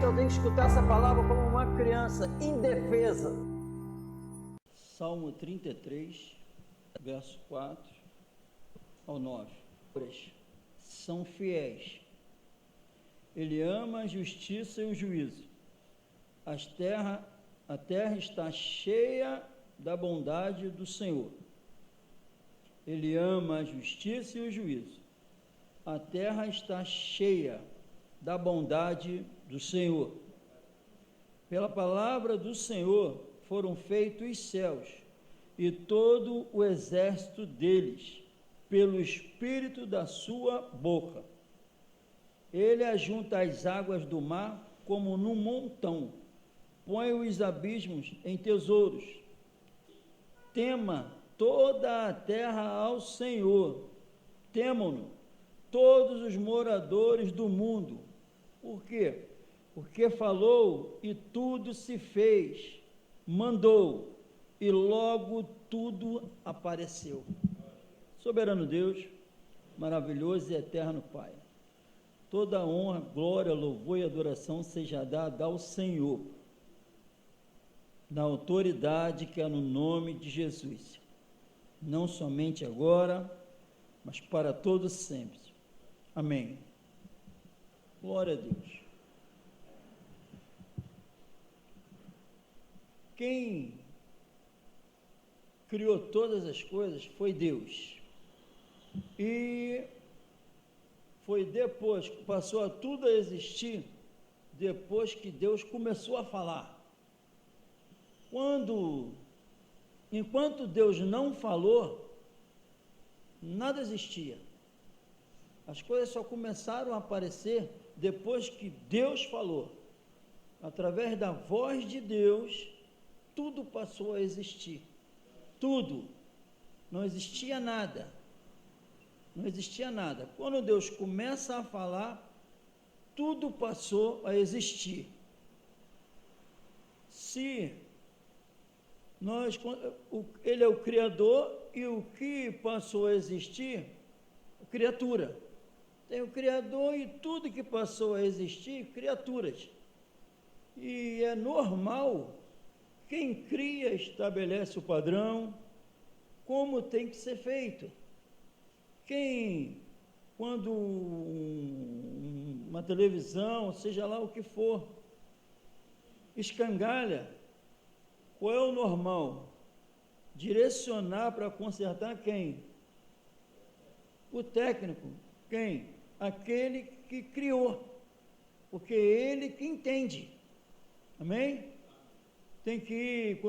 Eu tenho que escutar essa palavra como uma criança indefesa. Salmo 33, verso 4 ao 9. São fiéis. Ele ama a justiça e o juízo. A terra está cheia da bondade do Senhor. Ele ama a justiça e o juízo. A terra está cheia da bondade do Senhor. Pela palavra do Senhor foram feitos os céus e todo o exército deles, pelo espírito da sua boca. Ele ajunta as águas do mar como num montão, põe os abismos em tesouros. Tema toda a terra ao Senhor, temam-no todos os moradores do mundo. Por quê? Porque falou e tudo se fez, mandou e logo tudo apareceu. Soberano Deus, maravilhoso e eterno Pai, toda honra, glória, louvor e adoração seja dada ao Senhor, na autoridade que é no nome de Jesus, não somente agora, mas para todos sempre. Amém. Glória a Deus. Quem criou todas as coisas foi Deus. E foi depois que passou a tudo a existir, depois que Deus começou a falar. Enquanto Deus não falou, nada existia. As coisas só começaram a aparecer depois que Deus falou. Através da voz de Deus, tudo passou a existir. Tudo. Não existia nada. Não existia nada. Quando Deus começa a falar, tudo passou a existir. Ele é o Criador, e o que passou a existir? A criatura. Tem o Criador e tudo que passou a existir, criaturas. E é normal, quem cria estabelece o padrão, como tem que ser feito. Quando uma televisão, seja lá o que for, escangalha, qual é o normal? Direcionar para consertar quem? O técnico. Quem? Aquele que criou, porque é ele que entende. Amém? Tem que ir,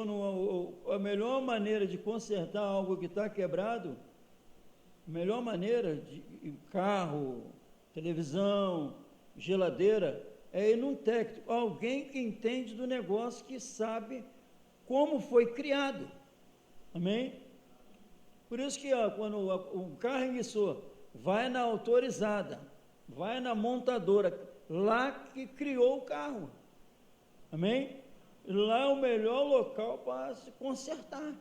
a melhor maneira de consertar algo que está quebrado, a melhor maneira de carro, televisão, geladeira, é ir num técnico, alguém que entende do negócio, que sabe como foi criado. Amém? Por isso que quando o carro emissor vai na autorizada, vai na montadora, lá que criou o carro. Amém? Lá é o melhor local para se consertar,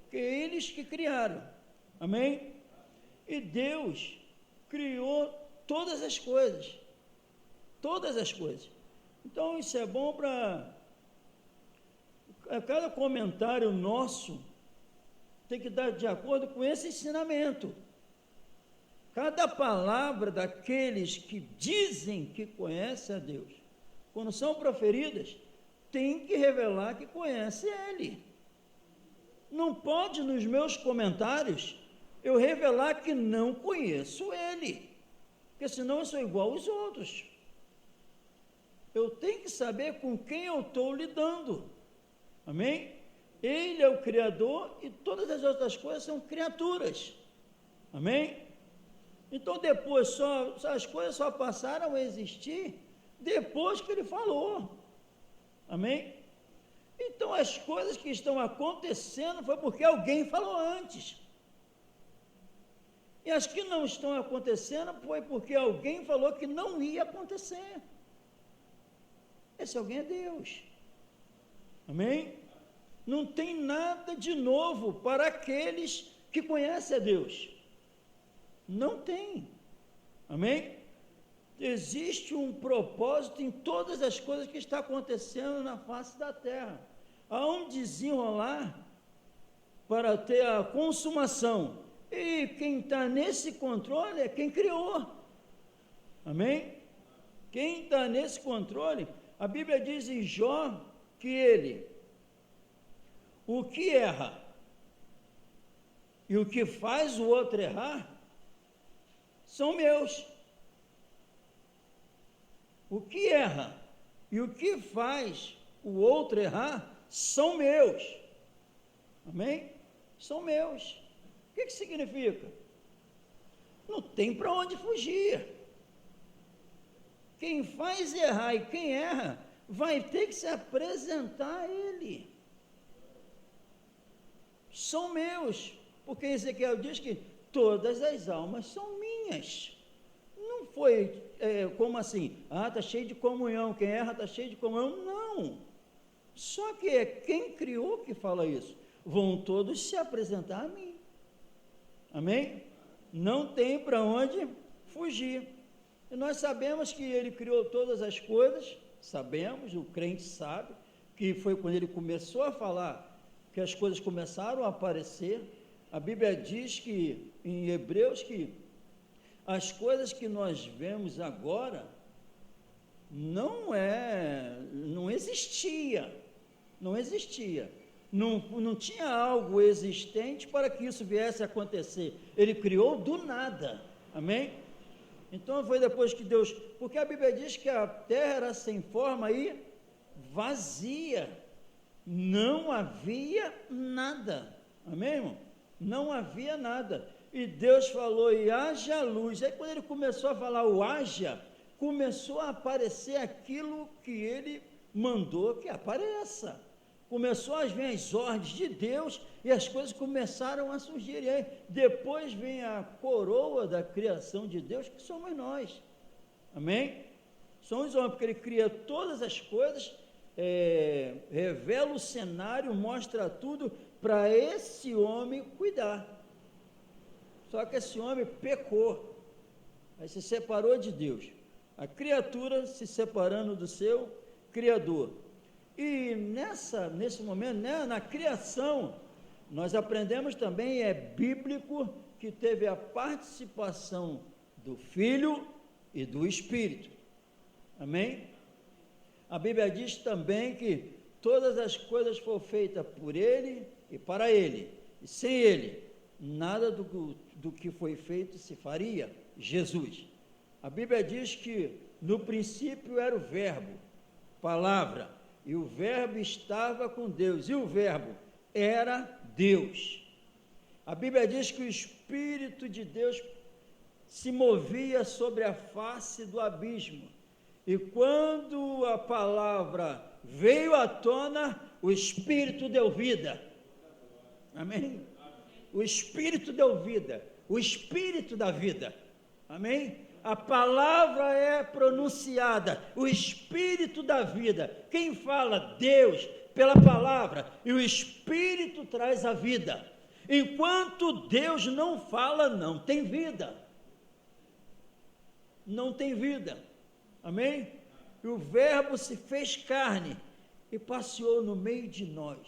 porque eles que criaram. Amém? E Deus criou todas as coisas. Todas as coisas. Então isso é bom para cada comentário nosso tem que dar de acordo com esse ensinamento. Cada palavra daqueles que dizem que conhecem a Deus, quando são proferidas, tem que revelar que conhece Ele. Não pode, nos meus comentários, eu revelar que não conheço Ele, porque senão eu sou igual aos outros. Eu tenho que saber com quem eu estou lidando. Amém? Ele é o Criador e todas as outras coisas são criaturas. Amém? Então depois as coisas só passaram a existir depois que ele falou. Amém? Então as coisas que estão acontecendo foi porque alguém falou antes. E as que não estão acontecendo foi porque alguém falou que não ia acontecer. Esse alguém é Deus. Amém? Não tem nada de novo para aqueles que conhecem a Deus. Não tem. Amém? existe um propósito em todas as coisas que estão acontecendo na face da terra. Há um desenrolar para ter a consumação. E quem está nesse controle é quem criou. Amém? Quem está nesse controle, a Bíblia diz em Jó que ele, o que erra e o que faz o outro errar, são meus. O que erra e o que faz o outro errar, são meus. Amém? São meus. O que significa? Não tem para onde fugir. Quem faz errar e quem erra, vai ter que se apresentar a ele. São meus, porque Ezequiel diz que todas as almas são minhas. Não foi como assim, está cheio de comunhão, quem erra está cheio de comunhão. Não. Só que é quem criou que fala isso. Vão todos se apresentar a mim. Amém? Não tem para onde fugir. E nós sabemos que ele criou todas as coisas, sabemos, o crente sabe, que foi quando ele começou a falar que as coisas começaram a aparecer. A Bíblia diz que, em Hebreus, que as coisas que nós vemos agora não existia, não tinha algo existente para que isso viesse a acontecer. Ele criou do nada, amém? Então foi depois que Deus, porque a Bíblia diz que a terra era sem forma e vazia, não havia nada, amém, irmão? Não havia nada, e Deus falou, e haja luz. Aí quando ele começou a falar o haja, começou a aparecer aquilo que ele mandou que apareça. Começou a vir as ordens de Deus e as coisas começaram a surgir. E aí, depois vem a coroa da criação de Deus, que somos nós. Amém? Somos os homens, porque ele cria todas as coisas, revela o cenário, mostra tudo para esse homem cuidar. Só que esse homem pecou, aí se separou de Deus. A criatura se separando do seu Criador. E nesse momento, né, na criação, nós aprendemos também, é bíblico, que teve a participação do Filho e do Espírito. Amém? A Bíblia diz também que todas as coisas foram feitas por Ele e para Ele, e sem Ele, nada do que foi feito se faria. Jesus. A Bíblia diz que no princípio era o Verbo, palavra, e o Verbo estava com Deus, e o Verbo era Deus. A Bíblia diz que o Espírito de Deus se movia sobre a face do abismo, e quando a palavra veio à tona, o Espírito deu vida. Amém? O Espírito deu vida, o Espírito da vida. Amém? A palavra é pronunciada, o Espírito da vida. Quem fala? Deus, pela palavra, e o Espírito traz a vida. Enquanto Deus não fala, não tem vida. Não tem vida. Amém? E o Verbo se fez carne e passeou no meio de nós.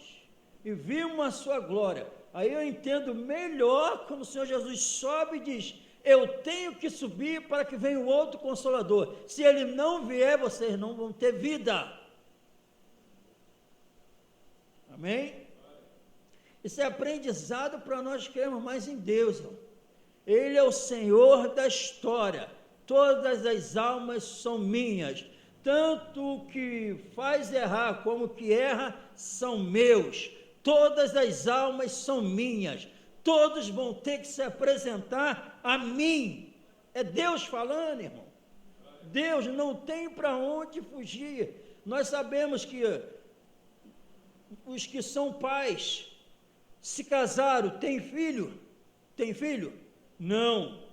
E vimos a sua glória. Aí eu entendo melhor quando o Senhor Jesus sobe e diz: eu tenho que subir para que venha o outro Consolador. Se ele não vier, vocês não vão ter vida. Amém? Isso é aprendizado para nós crermos mais em Deus. Ele é o Senhor da história. Todas as almas são minhas. Tanto o que faz errar como o que erra são meus. Todas as almas são minhas. Todos vão ter que se apresentar a mim. É Deus falando, irmão. Deus não tem para onde fugir. Nós sabemos que os que são pais se casaram, tem filho? Tem filho? Não.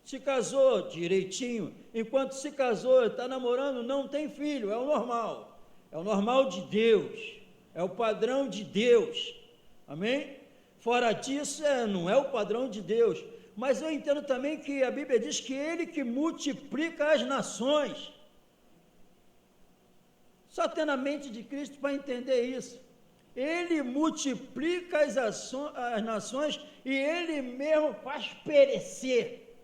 Se casou direitinho, enquanto se casou, está namorando, não tem filho, é o normal de Deus, é o padrão de Deus, amém? Fora disso, não é o padrão de Deus. mas eu entendo também que a Bíblia diz que Ele que multiplica as nações. Só ter na mente de Cristo para entender isso. Ele multiplica as nações e Ele mesmo faz perecer.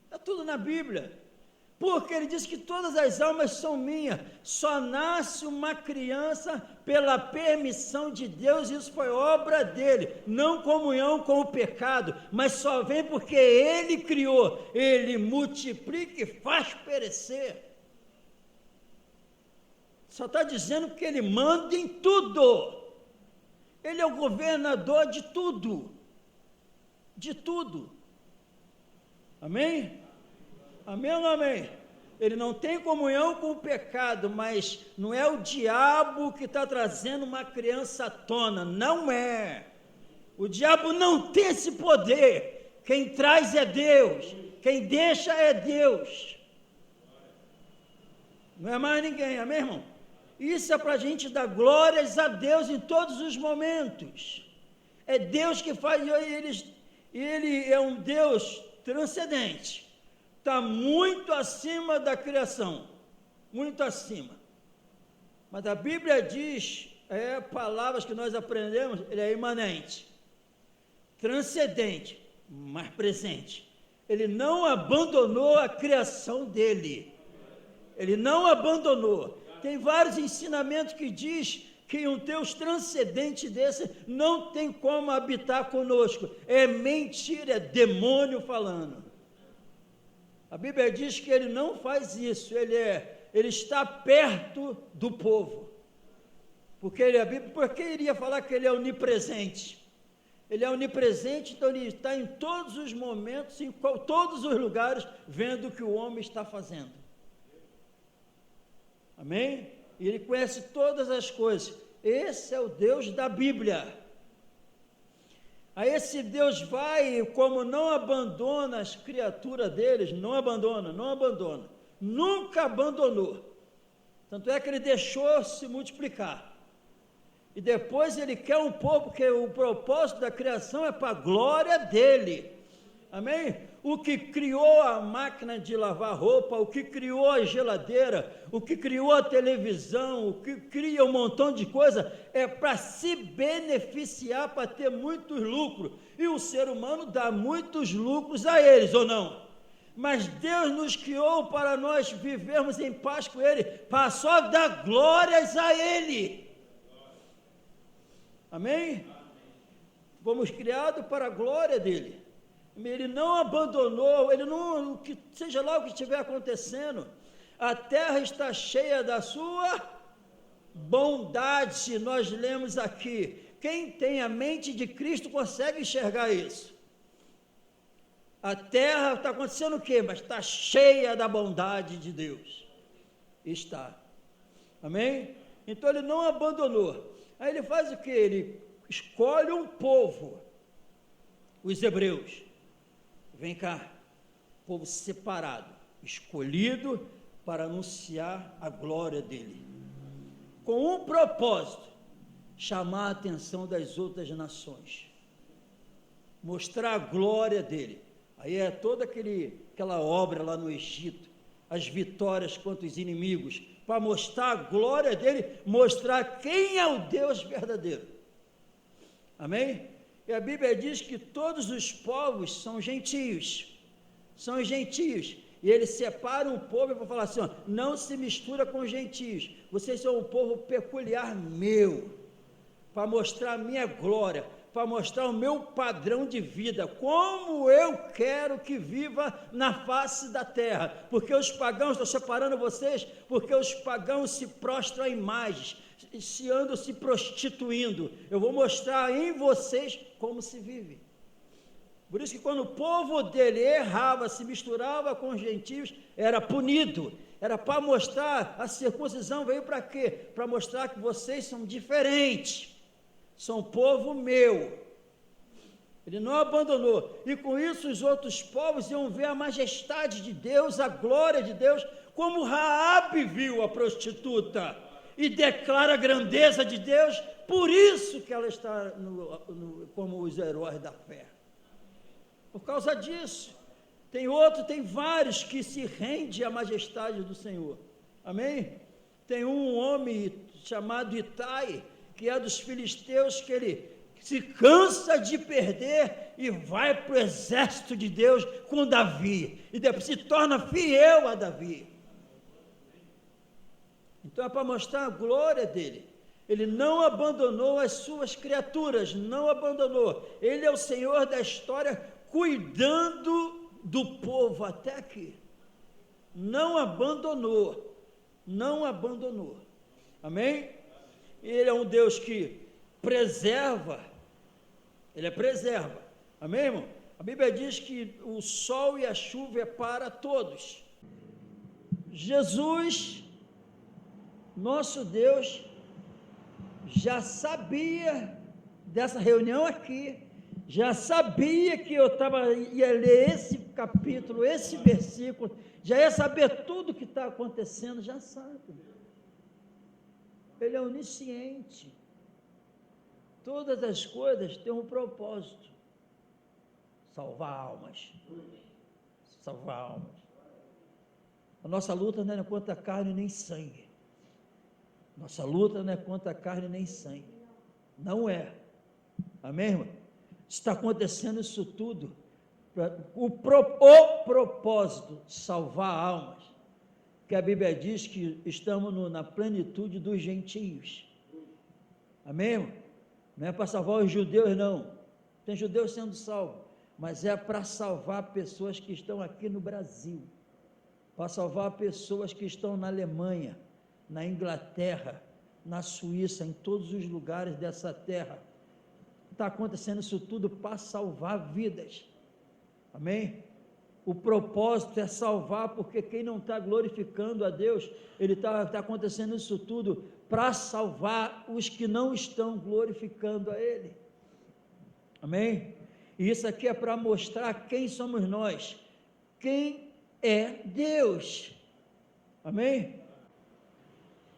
Está tudo na Bíblia. Porque Ele diz que todas as almas são minhas. Só nasce uma criança pela permissão de Deus, isso foi obra dEle. Não comunhão com o pecado, mas só vem porque Ele criou. Ele multiplica e faz perecer. Só está dizendo que Ele manda em tudo. Ele é o governador de tudo. De tudo. Amém? Amém ou não amém? Ele não tem comunhão com o pecado, mas não é o diabo que está trazendo uma criança à tona. Não é. O diabo não tem esse poder. Quem traz é Deus. Quem deixa é Deus. Não é mais ninguém, amém, irmão? Isso é para a gente dar glórias a Deus em todos os momentos. É Deus que faz, e Ele é um Deus transcendente. Está muito acima da criação. Muito acima. Mas a Bíblia diz, palavras que nós aprendemos, Ele é imanente. Transcendente, mas presente. Ele não abandonou a criação dEle. Ele não abandonou. Tem vários ensinamentos que diz que um Deus transcendente desse não tem como habitar conosco. É mentira, é demônio falando. A Bíblia diz que Ele não faz isso, Ele está perto do povo. Porque iria falar que Ele é onipresente? Ele é onipresente, então Ele está em todos os momentos, em todos os lugares, vendo o que o homem está fazendo. Amém? E Ele conhece todas as coisas. Esse é o Deus da Bíblia. Aí esse Deus vai, como não abandona as criaturas deles, não abandona, nunca abandonou. Tanto é que Ele deixou se multiplicar. E depois Ele quer um povo, porque o propósito da criação é para a glória dEle. Amém? O que criou a máquina de lavar roupa, o que criou a geladeira, o que criou a televisão, o que cria um montão de coisa, é para se beneficiar, para ter muitos lucros. E o ser humano dá muitos lucros a eles, ou não? Mas Deus nos criou para nós vivermos em paz com Ele, para só dar glórias a Ele. Amém? Fomos criados para a glória dEle. Ele não abandonou, seja lá o que estiver acontecendo, a terra está cheia da sua bondade, nós lemos aqui. Quem tem a mente de Cristo consegue enxergar isso. A terra está acontecendo o quê? Mas está cheia da bondade de Deus. Está. Amém? Então Ele não abandonou. Aí Ele faz o quê? Ele escolhe um povo, os hebreus. Vem cá, povo separado, escolhido para anunciar a glória dEle, com um propósito, chamar a atenção das outras nações, mostrar a glória dEle. Aí é toda aquela obra lá no Egito, as vitórias contra os inimigos, para mostrar a glória dEle, mostrar quem é o Deus verdadeiro. Amém? E a Bíblia diz que todos os povos são gentios, e Ele separa um povo e vai falar assim, não se mistura com gentios, vocês são um povo peculiar meu, para mostrar a minha glória, para mostrar o meu padrão de vida, como eu quero que viva na face da terra, porque os pagãos, estou separando vocês, porque os pagãos se prostram a imagens, andam se prostituindo. Eu vou mostrar em vocês como se vive. Por isso que quando o povo dele errava, se misturava com os gentios, era punido. Era para mostrar, a circuncisão veio para quê? Para mostrar que vocês são diferentes, são povo meu. Ele não abandonou. E com isso os outros povos iam ver a majestade de Deus, a glória de Deus, como Raabe viu a prostituta. e declara a grandeza de Deus, por isso que ela está como os heróis da fé. Por causa disso. Tem vários que se rendem à majestade do Senhor. Amém? Tem um homem chamado Itai, que é dos filisteus, que ele se cansa de perder e vai para o exército de Deus com Davi, e depois se torna fiel a Davi. Então é para mostrar a glória dele. Ele não abandonou as suas criaturas, não abandonou. Ele é o Senhor da história, cuidando do povo até aqui. Não abandonou, não abandonou. Amém? Ele é um Deus que preserva, ele preserva. Amém, irmão? A Bíblia diz que o sol e a chuva é para todos. Jesus, nosso Deus, já sabia dessa reunião aqui, já sabia que eu ia ler esse capítulo, esse versículo, já ia saber tudo o que está acontecendo, já sabe. Ele é onisciente. Todas as coisas têm um propósito: salvar almas. Salvar almas. A nossa luta não é contra carne nem sangue. Nossa luta não é contra carne nem sangue. Não é. Amém, irmão? Está acontecendo isso tudo. O propósito, salvar almas. Que a Bíblia diz que estamos na plenitude dos gentios. Amém, irmão? Não é para salvar os judeus, não. Tem judeus sendo salvos. Mas é para salvar pessoas que estão aqui no Brasil. Para salvar pessoas que estão na Alemanha, na Inglaterra, na Suíça, em todos os lugares dessa terra. Está acontecendo isso tudo para salvar vidas. Amém? O propósito é salvar, porque quem não está glorificando a Deus, está acontecendo isso tudo para salvar os que não estão glorificando a Ele. Amém? E isso aqui é para mostrar quem somos nós, quem é Deus. Amém?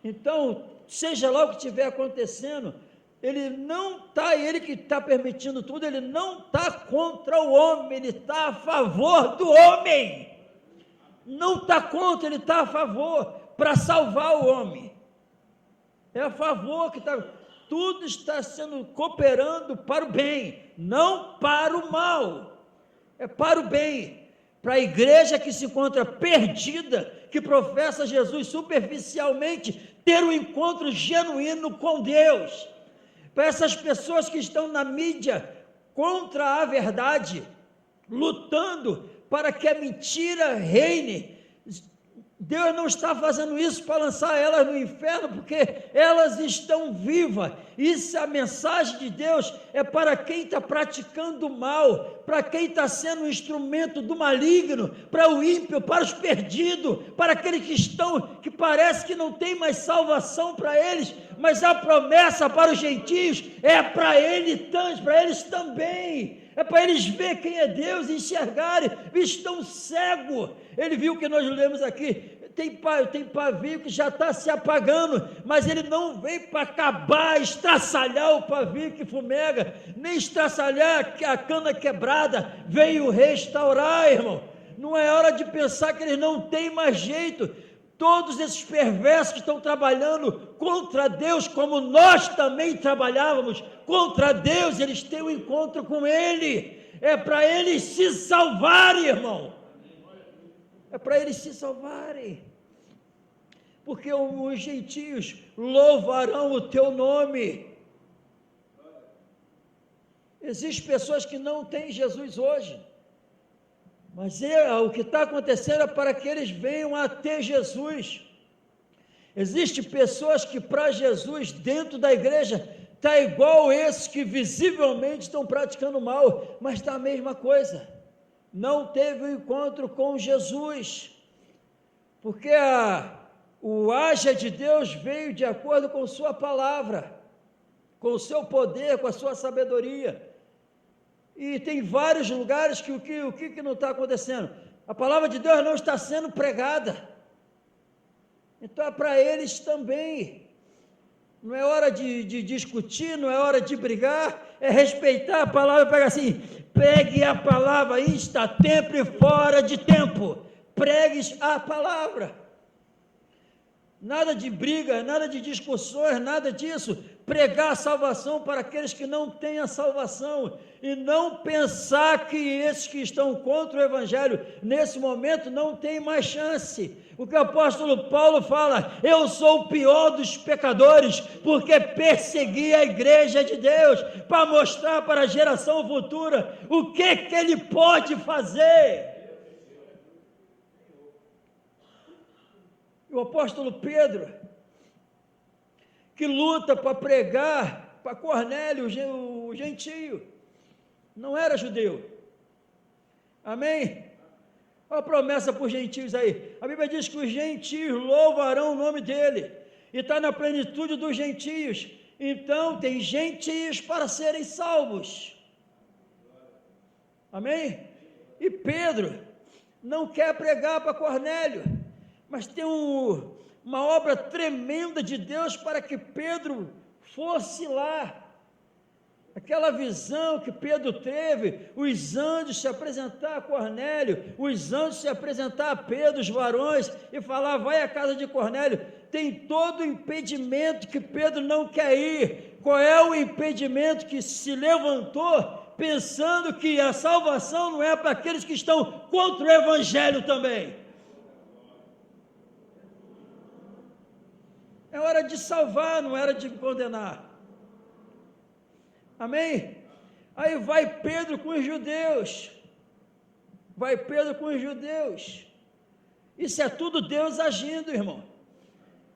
Então, seja lá o que estiver acontecendo, ele que está permitindo tudo, ele não está contra o homem, ele está a favor do homem. Não está contra, ele está a favor, para salvar o homem. É a favor que está, tudo está sendo cooperando para o bem, não para o mal. É para o bem, para a igreja que se encontra perdida, que professa Jesus superficialmente, ter um encontro genuíno com Deus. Para essas pessoas que estão na mídia contra a verdade, lutando para que a mentira reine. Deus não está fazendo isso para lançar elas no inferno, porque elas estão vivas. Isso, a mensagem de Deus é para quem está praticando o mal, para quem está sendo um instrumento do maligno, para o ímpio, para os perdidos, para aqueles que parece que não tem mais salvação para eles, mas a promessa para os gentios é para eles também. É para eles ver quem é Deus, enxergarem, estão cegos. Ele viu o que nós lemos aqui, tem pavio que já está se apagando, mas ele não veio para acabar, estraçalhar o pavio que fumega, nem estraçalhar a cana quebrada, veio restaurar, irmão. Não é hora de pensar que eles não têm mais jeito. Todos esses perversos que estão trabalhando contra Deus, como nós também trabalhávamos contra Deus, eles têm um encontro com Ele. É para eles se salvarem, irmão. É para eles se salvarem. Porque os gentios louvarão o teu nome. Existem pessoas que não têm Jesus hoje. Mas o que está acontecendo é para que eles venham a ter Jesus. Existem pessoas que para Jesus, dentro da igreja, está igual esses que visivelmente estão praticando mal, mas está a mesma coisa. Não teve um encontro com Jesus, porque o haja de Deus veio de acordo com sua palavra, com o seu poder, com a sua sabedoria. E tem vários lugares que o que não está acontecendo? A palavra de Deus não está sendo pregada. Então é para eles também. Não é hora de discutir, não é hora de brigar, é respeitar a palavra. Pega assim, pregue a palavra, insta tempo e fora de tempo, pregue a palavra. Nada de briga, nada de discussões, nada disso. Pregar a salvação para aqueles que não têm a salvação, e não pensar que esses que estão contra o Evangelho, nesse momento, não têm mais chance. O que o apóstolo Paulo fala: eu sou o pior dos pecadores, porque persegui a igreja de Deus, para mostrar para a geração futura o que ele pode fazer. O apóstolo Pedro, que luta para pregar para Cornélio, o gentio, não era judeu. Amém? Olha a promessa para os gentios aí. A Bíblia diz que os gentios louvarão o nome dele, e está na plenitude dos gentios. Então tem gentios para serem salvos. Amém? E Pedro não quer pregar para Cornélio, mas tem uma obra tremenda de Deus para que Pedro fosse lá. Aquela visão que Pedro teve, os anjos se apresentar a Cornélio, os anjos se apresentar a Pedro, os varões, e falar: vai à casa de Cornélio. Tem todo o impedimento que Pedro não quer ir. Qual é o impedimento que se levantou, pensando que a salvação não é para aqueles que estão contra o Evangelho também? É hora de salvar, não era de condenar. Amém? Aí vai Pedro com os judeus. Vai Pedro com os judeus. Isso é tudo Deus agindo, irmão.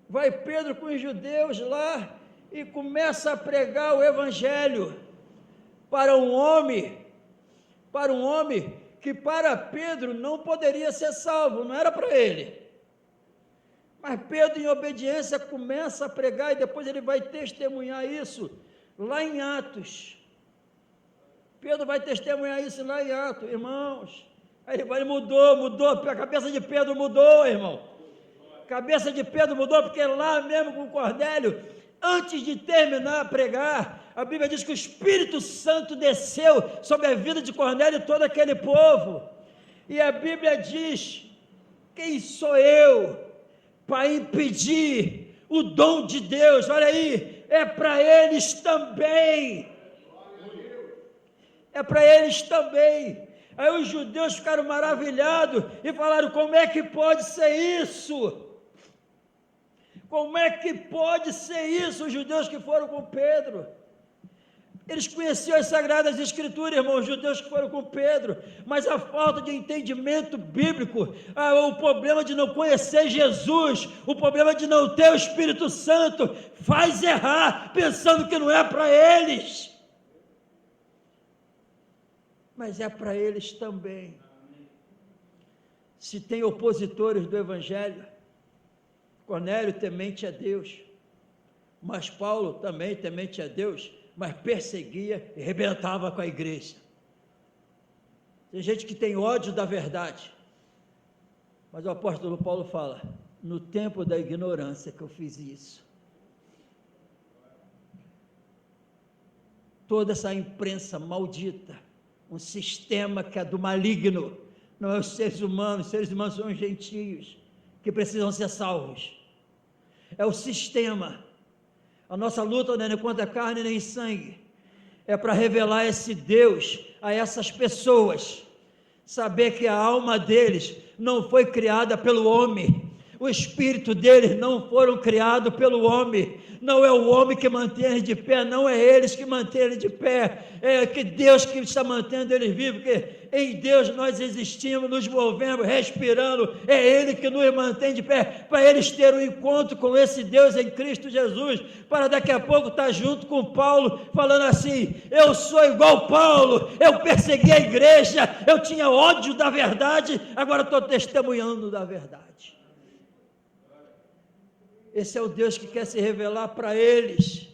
Vai Pedro com os judeus lá e começa a pregar o Evangelho para um homem que para Pedro não poderia ser salvo, não era para ele. Mas Pedro, em obediência, começa a pregar, e depois ele vai testemunhar isso lá em Atos. Pedro vai testemunhar isso lá em Atos, irmãos. Aí ele mudou, a cabeça de Pedro mudou, irmão. A cabeça de Pedro mudou, porque lá mesmo com Cornélio, antes de terminar a pregar, a Bíblia diz que o Espírito Santo desceu sobre a vida de Cornélio e todo aquele povo. E a Bíblia diz: quem sou eu para impedir o dom de Deus? Olha aí, é para eles também. É para eles também. Aí os judeus ficaram maravilhados e falaram: como é que pode ser isso? Como é que pode ser isso? Os judeus que foram com Pedro, eles conheciam as Sagradas Escrituras, irmãos, os judeus que foram com Pedro, mas a falta de entendimento bíblico, o problema de não conhecer Jesus, o problema de não ter o Espírito Santo, faz errar, pensando que não é para eles. Mas é para eles também. Se tem opositores do Evangelho, Cornélio temente a Deus, mas Paulo também temente a Deus, mas perseguia e rebentava com a igreja. Tem gente que tem ódio da verdade, mas o apóstolo Paulo fala: no tempo da ignorância que eu fiz isso. Toda essa imprensa maldita, um sistema que é do maligno, não é os seres humanos são os gentios, que precisam ser salvos. É o sistema. A nossa luta não é contra carne nem sangue, é para revelar esse Deus a essas pessoas, saber que a alma deles não foi criada pelo homem, o espírito deles não foram criados pelo homem, não é o homem que mantém eles de pé, não é eles que mantêm eles de pé, é que Deus que está mantendo eles vivos, porque em Deus nós existimos, nos movemos, respirando, é Ele que nos mantém de pé, para eles terem um encontro com esse Deus em Cristo Jesus, para daqui a pouco estar junto com Paulo, falando assim: eu sou igual Paulo, eu persegui a igreja, eu tinha ódio da verdade, agora estou testemunhando da verdade. Esse é o Deus que quer se revelar para eles.